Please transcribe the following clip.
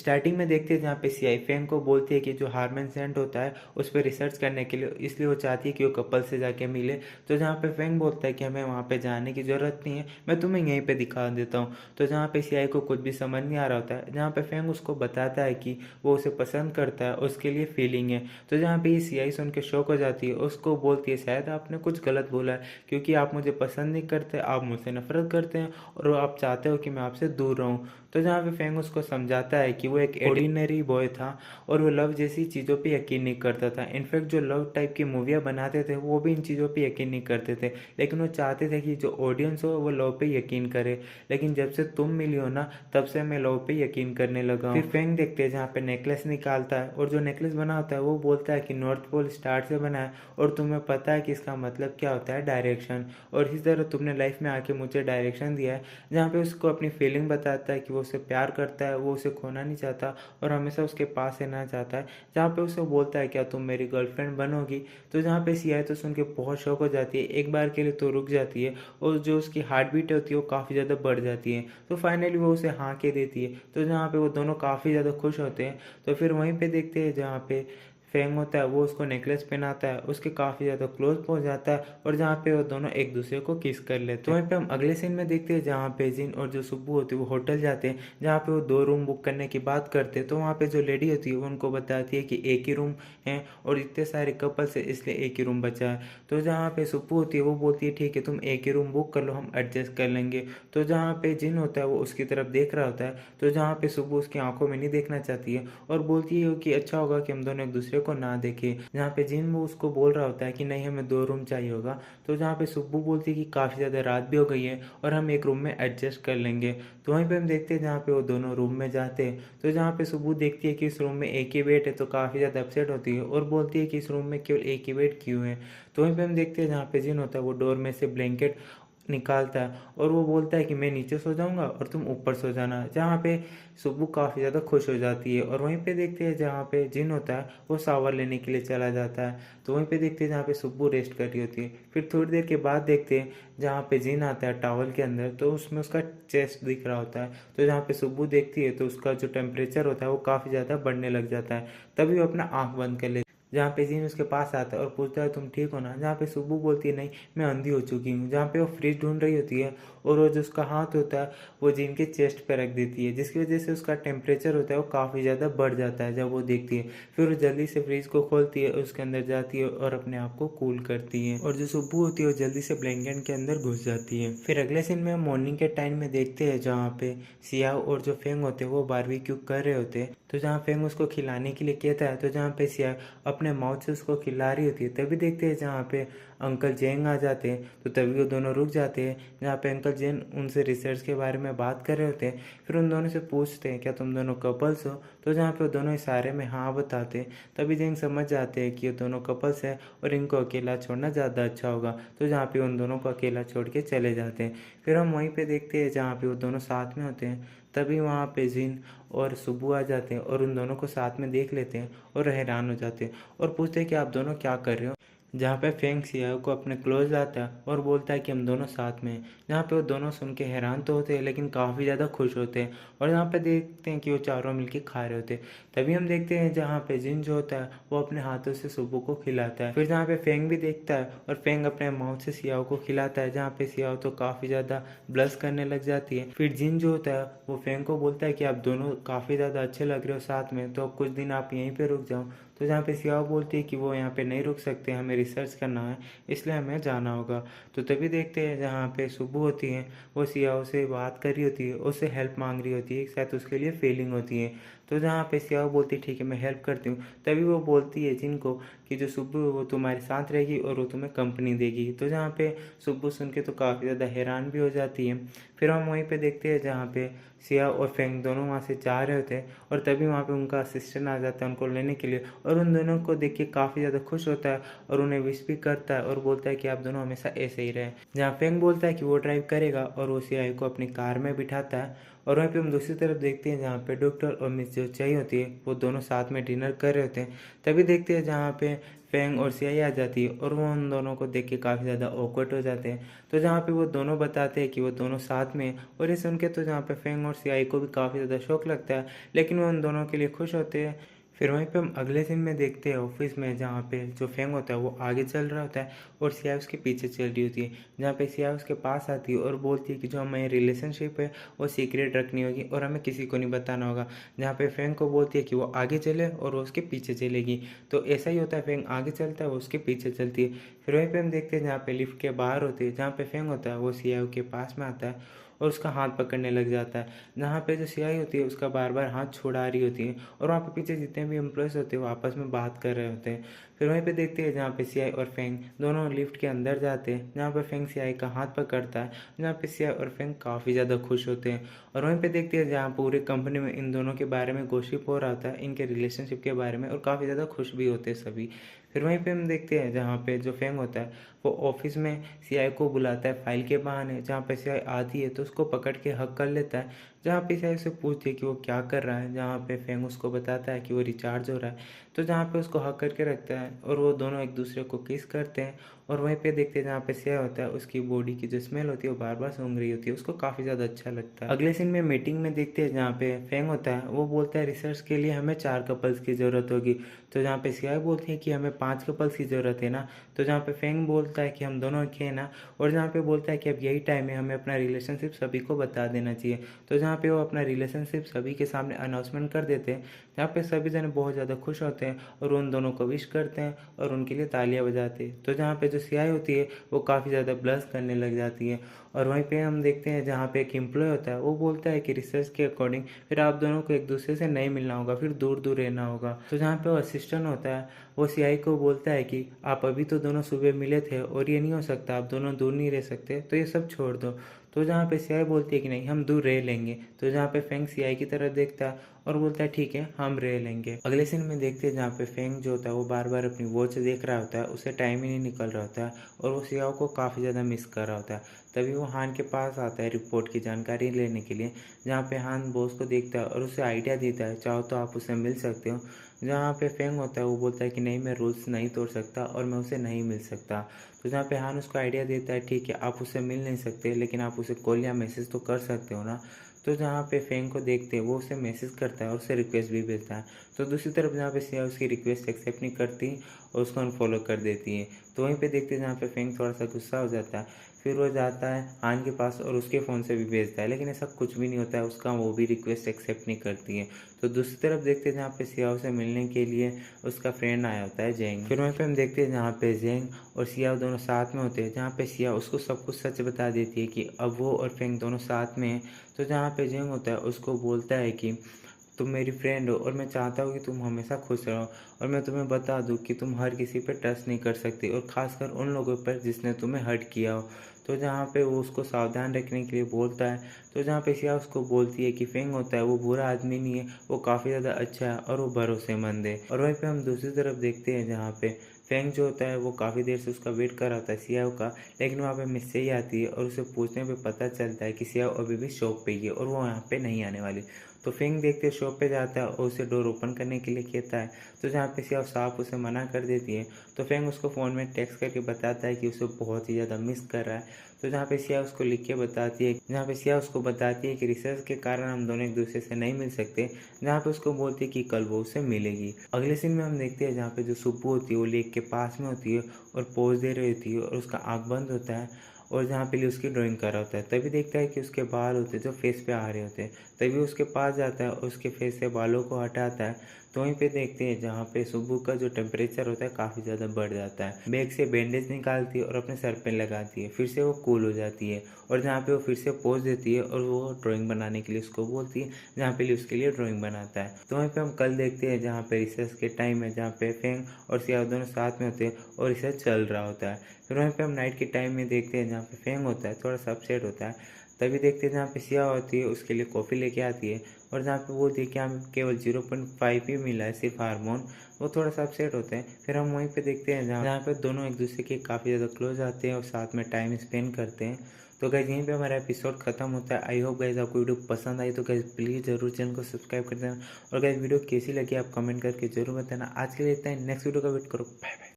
Starting में देखते हैं जहाँ पे सीआई फेंग को बोलती है कि जो हारमन सेंट होता है उस पर रिसर्च करने के लिए, इसलिए वो चाहती है कि वो कपल से जाके मिले। तो जहाँ पे फेंग बोलता है कि हमें वहाँ पे जाने की ज़रूरत नहीं है, मैं तुम्हें यहीं पे दिखा देता हूँ। तो जहाँ पे सीआई को कुछ भी समझ नहीं आ रहा होता है, जहाँ पे फेंग उसको बताता है कि वो उसे पसंद करता है, उसके लिए फीलिंग है। तो जहाँ पे ये सीआई सुन के शौक हो जाती है, उसको बोलती है शायद आपने कुछ गलत बोला है, क्योंकि आप मुझे पसंद नहीं करते, आप मुझसे नफरत करते हैं और आप चाहते हो कि मैं आपसे दूर रहूँ। तो जहाँ पे फेंग उसको समझाता है कि वो एक ऑर्डिनरी बॉय था और वो लव जैसी चीज़ों पे यकीन नहीं करता था। इनफैक्ट जो लव टाइप की मूवियाँ बनाते थे वो भी इन चीज़ों पे यकीन नहीं करते थे, लेकिन वो चाहते थे कि जो ऑडियंस हो वो लव पे यकीन करे। लेकिन जब से तुम मिली हो ना, तब से मैं लव पे यकीन करने लगा हूँ। फिर फेंग देखते हैं जहाँ पे नेकलेस निकालता है और जो नेकलेस बना होता है वो बोलता है कि नॉर्थ पोल स्टार से बना है और तुम्हें पता है कि इसका मतलब क्या होता है, डायरेक्शन। और इसी तरह तुमने लाइफ में आके मुझे डायरेक्शन दिया है। जहाँ पे उसको अपनी फीलिंग बताता है कि वो उसे प्यार करता है, वो उसे खोना नहीं चाहता और हमेशा उसके पास रहना चाहता है। जहाँ पे उसे बोलता है क्या तुम मेरी गर्लफ्रेंड बनोगी। तो जहाँ पे सिया तो सुन के बहुत शौक हो जाती है, एक बार के लिए तो रुक जाती है और जो उसकी हार्ट बीट होती है वो काफ़ी ज़्यादा बढ़ जाती है। तो फाइनली वो उसे हाँ के देती है। तो जहाँ पे वो दोनों काफ़ी ज़्यादा खुश होते हैं। तो फिर वहीं पे देखते हैं जहाँ पे फेंग होता है वो उसको नेकलेस पहनाता है, उसके काफ़ी ज़्यादा क्लोज पहुंच जाता है और जहाँ पे वो दोनों एक दूसरे को किस कर लेते हैं। तो वहीं पे हम अगले सीन में देखते हैं जहाँ पे जिन और जो सुब्बू होती है वो होटल जाते हैं, जहाँ पे वो 2 रूम बुक करने की बात करते हैं। तो वहाँ पे जो लेडी होती है वो उनको बताती है कि एक ही रूम है और इतने सारे कपल्स है इसलिए एक ही रूम बचा है। तो जहाँ पे सुब्बू होती है वो बोलती है ठीक है तुम एक ही रूम बुक कर लो, हम एडजस्ट कर लेंगे। तो जहाँ पे जिन होता है वो उसकी तरफ देख रहा होता है, तो जहाँ पे सुब्बू उसकी आंखों में नहीं देखना चाहती है और बोलती है कि अच्छा होगा कि हम दोनों एक दूसरे को ना देखे। जहाँ पे जिन वो उसको बोल रहा होता है कि नहीं हमें 2 रूम चाहिए होगा। तो जहाँ पे सुब्बू बोलती है कि काफ़ी ज़्यादा रात भी हो गई है और हम एक रूम में एडजस्ट कर लेंगे। तो वहीं पे हम देखते हैं जहाँ पे वो दोनों रूम में जाते हैं। तो जहाँ पे सुब्बू देखती है कि इस रूम में एक ही बेड है, तो काफ़ी ज़्यादा अपसेट होती है और बोलती है कि इस रूम में केवल एक ही बेड क्यों है। तो वहीं पे हम देखते हैं जहाँ पे जिन होता है वो डोर में से ब्लैंकेट निकालता है और वो बोलता है कि मैं नीचे सो जाऊंगा और तुम ऊपर सो जाना। जहाँ पे सुब्बू काफ़ी ज़्यादा खुश हो जाती है और वहीं पे देखते हैं जहाँ पे जिन होता है वो शावर लेने के लिए चला जाता है। तो वहीं पे देखते हैं जहाँ पे सुब्बू रेस्ट कर रही होती है। फिर थोड़ी देर के बाद देखते हैं जहाँ पे जिन आता है टॉवल के अंदर, तो उसमें उसका चेस्ट दिख रहा होता है। तो जहाँ पे सुब्बू देखती है तो उसका जो टेम्परेचर होता है वो काफ़ी ज़्यादा बढ़ने लग जाता है। तभी वो अपना आँख बंद कर लेती है। जहाँ पे जिन उसके पास आता है और पूछता है तुम ठीक हो ना। जहाँ पे सुब्बू बोलती है नहीं मैं अंधी हो चुकी हूँ। जहाँ पे वो फ्रिज ढूंढ रही होती है और वो जो उसका हाथ होता है वो जिन के चेस्ट पे रख देती है, जिसकी वजह से उसका टेम्परेचर होता है वो काफ़ी ज़्यादा बढ़ जाता है जब वो देखती है। फिर वो जल्दी से फ्रिज को खोलती है, उसके अंदर जाती है और अपने आप को कूल करती है और जो सुब्बू होती है वो जल्दी से ब्लैंकेट के अंदर घुस जाती है। फिर अगले सीन में हम मॉर्निंग के टाइम में देखते हैं जहाँ पे सियाओ और जो फेंग होते हैं वो बारबेक्यू कर रहे होते हैं। तो जहाँ फेंग उसको खिलाने के लिए कहता है, तो जहाँ पे सिया अपने माउथ से उसको खिला रही होती है, तभी देखते हैं जहाँ पे अंकल जेंग आ जाते हैं। तो तभी वो दोनों रुक जाते हैं जहाँ पे अंकल जेंग उनसे रिसर्च के बारे में बात कर रहे होते हैं। फिर उन दोनों से पूछते हैं क्या तुम दोनों कपल्स हो। तो जहाँ पे वो दोनों इशारे में हाँ बताते हैं, तभी जेंग समझ जाते हैं कि ये दोनों कपल्स हैं और इनको अकेला छोड़ना ज़्यादा अच्छा होगा। तो जहाँ पे उन दोनों को अकेला छोड़ के चले जाते हैं। फिर हम वहीं पे देखते हैं जहाँ पे वो दोनों साथ में होते हैं, तभी वहाँ पे जिन और सुब्बू आ जाते हैं और उन दोनों को साथ में देख लेते हैं और हैरान हो जाते हैं और पूछते हैं कि आप दोनों क्या कर रहे हो। जहाँ पे फेंग सियाओ को अपने क्लोज लाता है और बोलता है कि हम दोनों साथ में हैं। जहाँ पे वो दोनों सुन के हैरान तो होते हैं लेकिन काफ़ी ज़्यादा खुश होते हैं और यहाँ पे देखते हैं कि वो चारों मिलके खा रहे होते हैं। तभी हम देखते हैं जहाँ पे जिन जो होता है वो अपने हाथों से सुब्बू को खिलाता है। फिर जहाँ पे फेंग भी देखता है और फेंग अपने माउथ से सियाओ को खिलाता है, जहाँ पे सियाओ तो काफ़ी ज़्यादा ब्लश करने लग जाती है। फिर जिन जो होता है वो फेंग को बोलता है कि आप दोनों काफ़ी ज़्यादा अच्छे लग रहे हो साथ में, तो अब कुछ दिन आप यहीं पे रुक जाओ। तो जहाँ पे सियाओ बोलती है कि वो यहाँ पे नहीं रुक सकते, हमें रिसर्च करना है इसलिए हमें जाना होगा। तो तभी देखते हैं जहाँ पे सुब्बू होती है वो सियाओ से बात कर रही होती है, उससे हेल्प मांग रही होती है, शायद उसके लिए फीलिंग होती है। तो जहाँ पे सियाओ बोलती है ठीक है मैं हेल्प करती हूँ, तभी वो बोलती है जिनको कि जो सुब्बू है वो तुम्हारे साथ रहेगी और वो तुम्हें कंपनी देगी। तो जहाँ पे सुब्बू सुन के तो काफ़ी ज़्यादा हैरान भी हो जाती है। फिर हम वहीं पे देखते हैं जहाँ पे सिया और फेंग दोनों वहाँ से जा रहे होते हैं और तभी वहाँ पे उनका असिस्टेंट आ जाता है उनको लेने के लिए और उन दोनों को देख के काफ़ी ज़्यादा खुश होता है और उन्हें विश भी करता है और बोलता है कि आप दोनों हमेशा ऐसे ही रहें। जहाँ फेंग बोलता है कि वो ड्राइव करेगा और वो सिया को अपनी कार में बिठाता है और वहीं पे हम दूसरी तरफ देखते हैं जहाँ पे डॉक्टर और मिस जो चाई होती है वो दोनों साथ में डिनर कर रहे होते हैं। तभी देखते हैं जहाँ पे फेंग और सियाई आ जाती है और वो उन दोनों को देख के काफ़ी ज़्यादा ऑकवर्ड हो जाते हैं। तो जहाँ पे वो दोनों बताते हैं कि वो दोनों साथ में हैं और ये सुन के तो जहाँ पे फेंग और सियाई को भी काफ़ी ज़्यादा शौक लगता है, लेकिन वो उन दोनों के लिए खुश होते हैं। फिर वहीं पे हम अगले सीन में देखते हैं ऑफिस में जहाँ पे जो फेंग होता है वो आगे चल रहा होता है और सिया उसके पीछे चल रही होती है। जहाँ पे सिया उसके पास आती है और बोलती है कि जो हमारी रिलेशनशिप है वो सीक्रेट रखनी होगी और हमें किसी को नहीं बताना होगा। जहाँ पे फेंग को बोलती है कि वो आगे चले और वो उसके पीछे चलेगी। तो ऐसा ही होता है, फेंग आगे चलता है, वो उसके पीछे चलती है। फिर वहीं पे हम देखते हैं जहाँ पे लिफ्ट के बाहर होती है, जहाँ पे फेंग होता है वो सिया के पास में आता है और उसका हाथ पकड़ने लग जाता है। जहाँ पे जो सियाई होती है उसका बार बार हाथ छुड़ा रही होती है और वहाँ पे पीछे जितने भी एम्प्लॉयज़ होते हैं वो आपस में बात कर रहे होते हैं। फिर वहीं पे देखते हैं जहाँ पे सियाई और फेंग दोनों लिफ्ट के अंदर जाते हैं, जहाँ पे फेंग सियाई का हाथ पकड़ता है, जहाँ पे सियाई और फेंग काफ़ी ज़्यादा खुश होते हैं। और वहीं पे देखते हैं जहाँ पूरी कंपनी में इन दोनों के बारे में गॉसिप हो रहा होता है, इनके रिलेशनशिप के बारे में, और काफ़ी ज़्यादा खुश भी होते हैं सभी। फिर वहीं पे हम देखते हैं जहाँ पे जो फेंग होता है वो ऑफिस में सियाई को बुलाता है फाइल के बहाने। जहाँ पे सियाई आती है तो उसको पकड़ के हक कर लेता है। जहाँ पे सियाई से पूछती है कि वो क्या कर रहा है, जहाँ पे फेंग उसको बताता है कि वो रिचार्ज हो रहा है। तो जहाँ पे उसको हक करके रखता है और वो दोनों एक दूसरे को किस करते हैं। और वहीं पे देखते हैं जहाँ पे सियाई होता है उसकी बॉडी की जो स्मेल होती है वो बार बार सूंघ रही होती है, उसको काफ़ी ज़्यादा अच्छा लगता है। अगले सीन में मीटिंग में देखते हैं जहाँ पे फेंग होता है वो बोलता है रिसर्च के लिए हमें 4 कपल्स की ज़रूरत होगी। तो जहाँ पे सियाई बोलती है कि हमें 5 कपल्स की ज़रूरत है ना। तो जहाँ पे फेंग बोलता है कि हम दोनों के हैं ना। और जहाँ पे बोलता है कि अब यही टाइम है, हमें अपना रिलेशनशिप सभी को बता देना चाहिए। तो जहाँ पे वो अपना रिलेशनशिप सभी के सामने अनाउंसमेंट कर देते हैं, जहाँ पे सभी जने बहुत ज़्यादा खुश होते हैं और उन दोनों को विश करते हैं और उनके लिए तालियां बजाते हैं। तो जहाँ पे जो सियाई होती है वो काफ़ी ज़्यादा ब्लश करने लग जाती है। और वहीं पे हम देखते हैं जहाँ पे एक एम्प्लॉय होता है वो बोलता है कि रिसर्च के अकॉर्डिंग फिर आप दोनों को एक दूसरे से नहीं मिलना होगा, फिर दूर दूर रहना होगा। तो जहाँ पे वो असिस्टेंट होता है वो सियाई को बोलता है कि आप अभी तो दोनों सुबह मिले थे और ये नहीं हो सकता, आप दोनों दूर नहीं रह सकते, तो ये सब छोड़ दो। तो जहाँ पे सियाई बोलती है कि नहीं, हम दूर रह लेंगे। तो जहाँ पे फेंग सियाई की तरफ देखता है और बोलता है ठीक है, हम रह लेंगे। अगले सीन में देखते हैं जहाँ पे फेंग जो होता है वो बार बार अपनी वॉच देख रहा होता है, उसे टाइम ही नहीं निकल रहा होता है और वो सियाओ को काफ़ी ज़्यादा मिस कर रहा होता है। तभी वो हान के पास आता है रिपोर्ट की जानकारी लेने के लिए, जहाँ पे हान बॉस को देखता है और उसे आइडिया देता है, चाहो तो आप उससे मिल सकते हो। जहाँ पे फेंग होता है वो बोलता है कि नहीं, मैं रूल्स नहीं तोड़ सकता और मैं उसे नहीं मिल सकता। तो जहाँ पे हान उसको आइडिया देता है ठीक है, आप उससे मिल नहीं सकते लेकिन आप उसे कॉल या मैसेज तो कर सकते हो ना। तो जहाँ पे फेंग को देखते हैं वो उसे मैसेज करता है और उसे रिक्वेस्ट भी भेजता है। तो दूसरी तरफ जहाँ पे सिया उसकी रिक्वेस्ट एक्सेप्ट नहीं करती और उसको अनफॉलो कर देती है। तो वहीं पे देखते हैं जहाँ पे फेंग थोड़ा सा गुस्सा हो जाता है, फिर वो जाता है हान के पास और उसके फ़ोन से भी भेजता है, लेकिन ऐसा कुछ भी नहीं होता है उसका, वो भी रिक्वेस्ट एक्सेप्ट नहीं करती है। तो दूसरी तरफ देखते हैं जहाँ पे सियाओ से मिलने के लिए उसका फ्रेंड आया होता है जेंग। फिर वहीं पे हम देखते हैं जहाँ पे जेंग और सियाओ दोनों साथ में होते हैं, जहाँ पे सिया उसको सब कुछ सच बता देती है कि अब वो और फेंग दोनों साथ में हैं। तो जहाँ पे जेंग होता है उसको बोलता है कि तुम मेरी फ्रेंड हो और मैं चाहता हूँ कि तुम हमेशा खुश रहो, और मैं तुम्हें बता दूँ कि तुम हर किसी पर ट्रस्ट नहीं कर सकती और ख़ासकर उन लोगों पर जिसने तुम्हें हर्ट किया हो। तो जहाँ पे वो उसको सावधान रखने के लिए बोलता है। तो जहाँ पे सिया उसको बोलती है कि फेंग होता है वो बुरा आदमी नहीं है, वो काफ़ी ज़्यादा अच्छा है और वो भरोसेमंद है। और वहीं पे हम दूसरी तरफ देखते हैं जहाँ पे फेंग जो होता है वो काफ़ी देर से उसका वेट कर रहा होता है सियाओ का, लेकिन वहाँ पे मिस ही आती है और उसे पूछने पे पता चलता है कि सियाओ अभी भी शॉप पे ही है और वो यहाँ पे नहीं आने वाली। तो फेंग देखते शॉप पे जाता है और उसे डोर ओपन करने के लिए कहता है। तो जहाँ पे सियाओ साफ उसे मना कर देती है, तो फेंग उसको फ़ोन में टेक्स्ट करके बताता है कि उसे बहुत ही ज़्यादा मिस कर रहा है। तो जहाँ पे सिया उसको लिख के बताती है, जहाँ पे सिया उसको बताती है कि रिसर्च के कारण हम दोनों एक दूसरे से नहीं मिल सकते, जहाँ पे उसको बोलती है कि कल वो उसे मिलेगी। अगले सीन में हम देखते हैं जहाँ पे जो सुप्पू होती है वो लेक के पास में होती है और पोज दे रही होती है और उसका आँख बंद होता है और जहाँ पे लिए उसकी ड्राइंग कर रहा होता है। तभी देखता है कि उसके बाल होते हैं जो फेस पे आ रहे होते हैं। तभी उसके पास जाता है और उसके फेस से बालों को हटाता है। तो वहीं पे देखते हैं जहाँ पे सुब्बू का जो टेम्परेचर होता है काफ़ी ज़्यादा बढ़ जाता है। बैग से बैंडेज निकालती है और अपने सर पे लगाती है, फिर से वो कूल हो जाती है और जहाँ पे वो फिर से पोज देती है और वो ड्राइंग बनाने के लिए उसको बोलती है, जहाँ पे लिए उसके लिए ड्राइंग बनाता है। तो वहीं पे हम कल देखते हैं जहाँ पे रिसर्च के टाइम है, जहाँ पे फेंग और सिया दोनों साथ में होते हैं और रिसर्च चल रहा होता है। फिर वहीं पे हम नाइट के टाइम में देखते हैं जहाँ पे फेंग होता है थोड़ा सा अपसेट होता है। तभी देखते हैं जहाँ पे सिया होती है उसके लिए कॉफ़ी लेके आती है, और जहाँ पे वो देखिए हमें केवल 0.5 ही मिला है सिर्फ हार्मोन, वो थोड़ा सा अपसेट होते हैं। फिर हम वहीं पे देखते हैं जहाँ पे दोनों एक दूसरे के काफ़ी ज़्यादा क्लोज आते हैं और साथ में टाइम स्पेंड करते हैं। तो गाइस यहीं पे हमारा एपिसोड खत्म होता है। आई होप गाइस आपको वीडियो पसंद आई, तो गाइस प्लीज़ ज़रूर चैनल को सब्सक्राइब कर देना, और गाइस वीडियो कैसी लगी आप कमेंट करके जरूर बताना। आज के लिए इतना ही, नेक्स्ट वीडियो का वेट करो, बाय बाय।